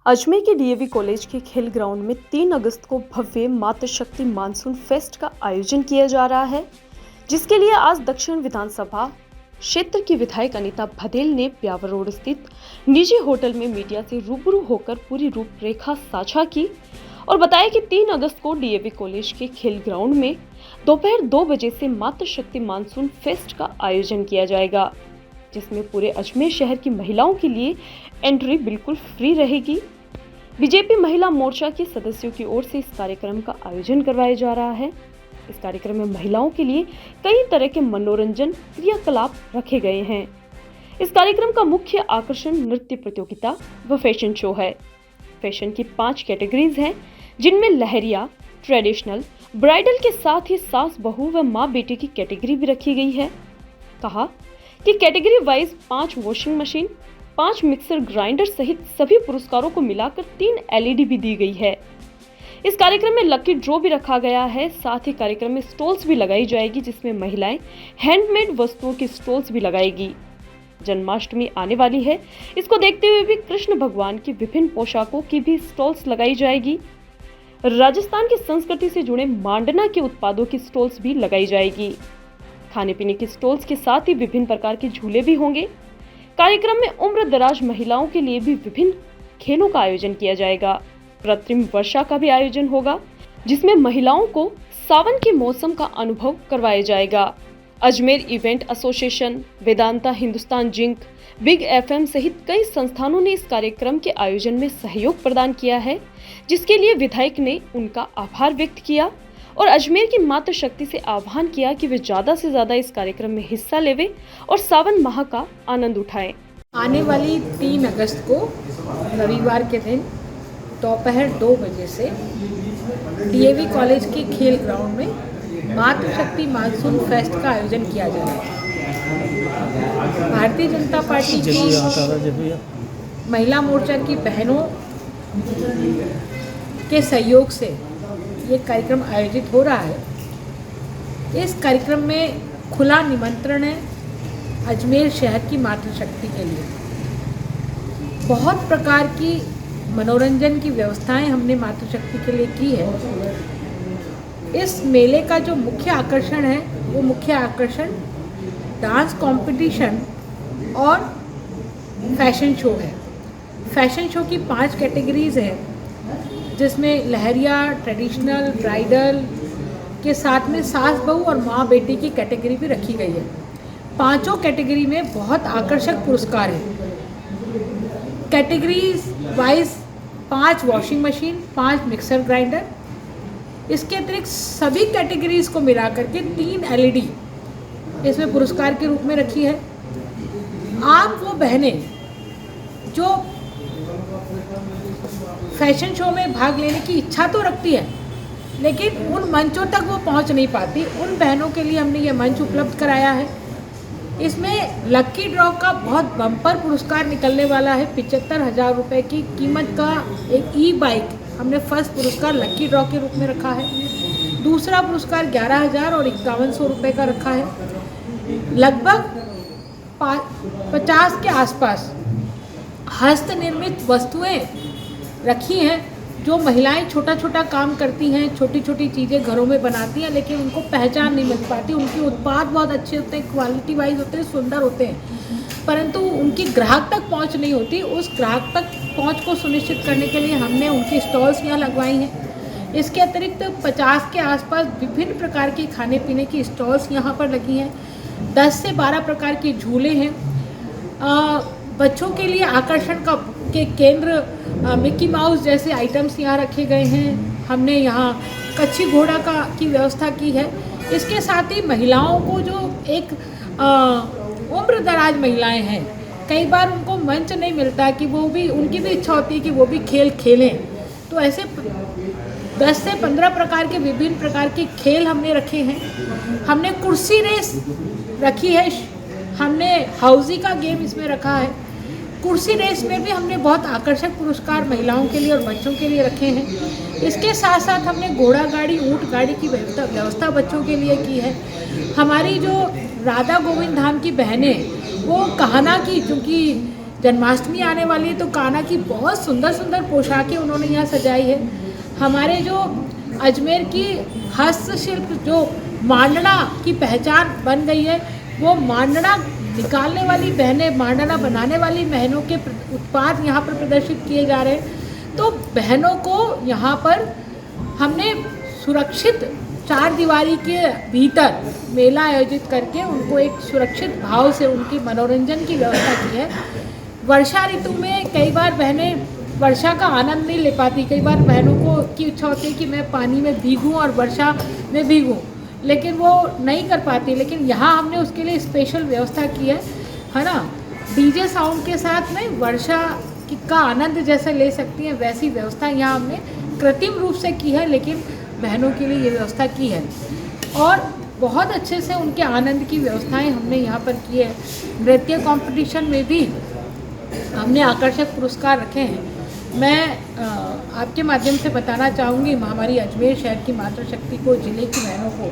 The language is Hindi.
अजमेर के डीएवी कॉलेज के खेल ग्राउंड में 3 अगस्त को भव्य मातृशक्ति मानसून फेस्ट का आयोजन किया जा रहा है, जिसके लिए आज दक्षिण विधानसभा क्षेत्र की विधायक अनीता भदेल ने ब्यावर रोड स्थित निजी होटल में मीडिया से रूबरू होकर पूरी रूपरेखा साझा की और बताया कि 3 अगस्त को डीएवी कॉलेज के खेल ग्राउंड में दोपहर 2 बजे से मातृशक्ति मानसून फेस्ट का आयोजन किया जाएगा, जिसमें पूरे अजमेर शहर की महिलाओं के लिए एंट्री बिल्कुल फ्री रहेगी। बीजेपी महिला मोर्चा के सदस्यों की ओर से इस कार्यक्रम का आयोजन करवाया जा रहा है। इस कार्यक्रम में महिलाओं के लिए कई तरह के मनोरंजन क्रियाकलाप रखे गए हैं। इस कार्यक्रम का मुख्य आकर्षण नृत्य प्रतियोगिता व फैशन शो है। फैशन की 5 कैटेगरीज हैं, जिनमें लहरिया, ट्रेडिशनल, ब्राइडल के साथ ही सास बहू व माँ बेटे की कैटेगरी भी रखी गई है। कहा कि category wise 5 washing machine, 5 mixer grinder सहित सभी पुरस्कारों को मिलाकर 3 एलईडी भी दी गई है। इस कार्यक्रम में लकी ड्रॉ भी रखा गया है। साथ ही कार्यक्रम में स्टॉल्स भी लगाई जाएगी, जिसमें महिलाएं हैंडमेड वस्तुओं की स्टॉल्स भी लगाएगी। जन्माष्टमी आने वाली है, इसको देखते हुए भी कृष्ण भगवान की विभिन्न पोशाकों की भी स्टॉल्स लगाई जाएगी। राजस्थान की संस्कृति से जुड़े मांडना के उत्पादों की स्टॉल्स भी लगाई जाएगी। खाने पीने की स्टॉल्स के साथ ही विभिन्न प्रकार के झूले भी होंगे। कार्यक्रम में उम्र दराज महिलाओं के लिए भी विभिन्न खेलों का आयोजन किया जाएगा। कृत्रिम वर्षा का भी आयोजन होगा, जिसमें महिलाओं को सावन के मौसम का अनुभव करवाया जाएगा। Ajmer event association, Vedanta Hindustan zinc, big FM सहित कई संस्थानों ने इस कार्यक्रम के आयोजन में सहयोग प्रदान किया है, जिसके लिए विधायक ने उनका आभार व्यक्त किया और अजमेर की मातृशक्ति से आह्वान किया कि वे ज्यादा से ज्यादा इस कार्यक्रम में हिस्सा लेवे और सावन माह का आनंद उठाएं। आने वाली 3 अगस्त को रविवार के दिन दोपहर 2 बजे से डीएवी कॉलेज के खेल ग्राउंड में मातृशक्ति मानसून फेस्ट का आयोजन किया जाएगा। भारतीय जनता पार्टी की महिला मोर्चा की बहनों के सहयोग से ये कार्यक्रम आयोजित हो रहा है। इस कार्यक्रम में खुला निमंत्रण है अजमेर शहर की मातृशक्ति के लिए। बहुत प्रकार की मनोरंजन की व्यवस्थाएं हमने मातृशक्ति के लिए की है। इस मेले का जो मुख्य आकर्षण है, वो मुख्य आकर्षण डांस कंपटीशन और फैशन शो है। फैशन शो की 5 कैटेगरीज हैं, जिसमें लहरिया, ट्रेडिशनल, ब्राइडल के साथ में सास बहू और माँ बेटी की कैटेगरी भी रखी गई है। 5 कैटेगरी में बहुत आकर्षक पुरस्कार हैं। Categories wise 5 washing machine, 5 mixer grinder, इसके अतिरिक्त सभी कैटेगरीज को मिला करके 3 एलईडी इसमें पुरस्कार के रूप में रखी है। आप वो बहनें जो फैशन शो में भाग लेने की इच्छा तो रखती है, लेकिन उन मंचों तक वो पहुंच नहीं पाती, उन बहनों के लिए हमने ये मंच उपलब्ध कराया है। इसमें लकी ड्रॉ का बहुत बम्पर पुरस्कार निकलने वाला है। 75,000 रुपये की कीमत का एक ई बाइक हमने फर्स्ट पुरस्कार लकी ड्रॉ के रूप में रखा है। दूसरा पुरस्कार 11,000 और 5100 रुपये का रखा है। लगभग 50 के आसपास हस्त निर्मित वस्तुएं रखी हैं, जो महिलाएं छोटा छोटा काम करती हैं, छोटी छोटी चीज़ें घरों में बनाती हैं, लेकिन उनको पहचान नहीं मिल पाती। उनके उत्पाद बहुत अच्छे होते हैं, क्वालिटी वाइज होते हैं, सुंदर होते हैं, परंतु उनकी ग्राहक तक पहुंच नहीं होती। उस ग्राहक तक पहुंच को सुनिश्चित करने के लिए हमने उनकी स्टॉल्स यहाँ लगवाई हैं। इसके अतिरिक्त 50 के आसपास विभिन्न प्रकार की खाने पीने की स्टॉल्स यहाँ पर लगी हैं। 10 से 12 प्रकार के झूले हैं। बच्चों के लिए आकर्षण के केंद्र मिकी माउस जैसे आइटम्स यहाँ रखे गए हैं। हमने यहाँ कच्ची घोड़ा की व्यवस्था की है। इसके साथ ही महिलाओं को जो एक उम्र दराज महिलाएं हैं, कई बार उनको मंच नहीं मिलता कि वो भी, उनकी भी इच्छा होती है कि वो भी खेल खेलें, तो ऐसे 10 से 15 प्रकार के विभिन्न प्रकार के खेल हमने रखे हैं। हमने कुर्सी रेस रखी है, हमने हाउजी का गेम इसमें रखा है। कुर्सी रेस में भी हमने बहुत आकर्षक पुरस्कार महिलाओं के लिए और बच्चों के लिए रखे हैं। इसके साथ साथ हमने घोड़ा गाड़ी, ऊँट गाड़ी की व्यवस्था बच्चों के लिए की है। हमारी जो राधा गोविंद धाम की बहनें, वो कहाना की, चूँकि जन्माष्टमी आने वाली है तो कान्हा की बहुत सुंदर सुंदर पोशाकें उन्होंने यहाँ सजाई है। हमारे जो अजमेर की हस्तशिल्प जो मांडना की पहचान बन गई है, वो मांडना निकालने वाली बहनें, मांडना बनाने वाली बहनों के उत्पाद यहाँ पर प्रदर्शित किए जा रहे हैं। तो बहनों को यहाँ पर हमने सुरक्षित चार दीवारी के भीतर मेला आयोजित करके उनको एक सुरक्षित भाव से उनकी मनोरंजन की व्यवस्था की है। वर्षा ऋतु में कई बार बहनें वर्षा का आनंद नहीं ले पाती, कई बार बहनों को की इच्छा होती है कि मैं पानी में भीगूं और वर्षा में भीगूं, लेकिन वो नहीं कर पाती। लेकिन यहाँ हमने उसके लिए स्पेशल व्यवस्था की है ना। डीजे साउंड के साथ में वर्षा का आनंद जैसे ले सकती हैं वैसी व्यवस्था यहाँ हमने कृत्रिम रूप से की है, लेकिन बहनों के लिए ये व्यवस्था की है और बहुत अच्छे से उनके आनंद की व्यवस्थाएं हमने यहाँ पर की है। नृत्य कंपटीशन में भी हमने आकर्षक पुरस्कार रखे हैं। मैं आपके माध्यम से बताना चाहूँगी हमारी अजमेर शहर की मातृशक्ति को, जिले की बहनों को